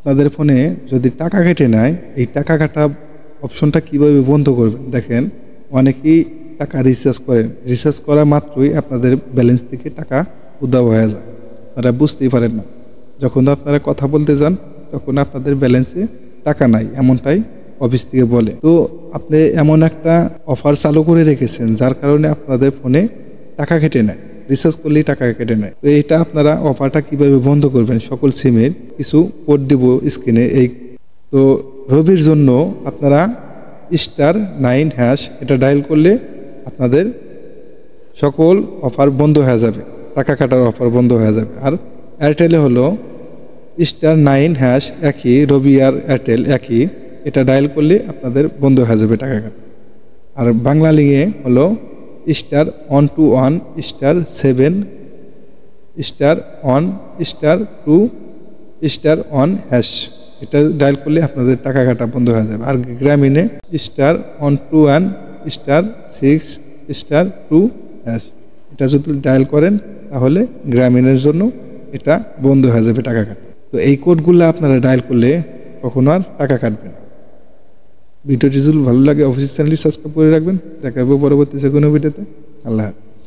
আপনাদের ফোনে যদি টাকা কেটে নেয়, এই টাকা কাটা অপশনটা কিভাবে বন্ধ করবেন দেখেন। অনেকেই টাকা রিচার্জ করেন, রিচার্জ করা মাত্রই আপনাদের ব্যালেন্স থেকে টাকা উধাও হয়ে যায়, আপনারা বুঝতেই পারেন না। যখন আপনারা কথা বলতে যান তখন আপনাদের ব্যালেন্সে টাকা নাই, এমনটাই অফিস থেকে বলে। তো আপনি এমন একটা অফার চালু করে রেখেছেন যার কারণে আপনাদের ফোনে টাকা কেটে নেয়, রিচার্জ করলেই টাকা কেটে নেয়। তো এইটা আপনারা অফারটা কিভাবে বন্ধ করবেন, সকল সিমের কিছু কোড দিব স্ক্রিনে। এই তো রবির জন্য আপনারা *9# এটা ডায়াল করলে আপনাদের সকল অফার বন্ধ হয়ে যাবে, টাকা কাটার অফার বন্ধ হয়ে যাবে। আর এয়ারটেলে হলো *9# একই, রবি আর এয়ারটেল একই, এটা ডায়াল করলে আপনাদের বন্ধ হয়ে যাবে টাকা কাটা। আর বাংলা লিগে হলো *121*7*1*2*1#, এটা ডায়াল করলে আপনাদের টাকা কাটা বন্ধ হয়ে যাবে। আর গ্রামীণে *121*6*2#, এটা যদি ডায়াল করেন তাহলে গ্রামীণের জন্য এটা বন্ধ হয়ে যাবে টাকা কাটা। তো এই কোডগুলো আপনারা ডায়াল করলে কখনো আর টাকা কাটবে না। ভিডিওটি যদি ভালো লাগে অবশ্যই চ্যানেলটি সাবস্ক্রাইব করে রাখবেন। দেখা হবে পরবর্তী যে কোনো ভিডিওতে। আল্লাহ হাফেজ।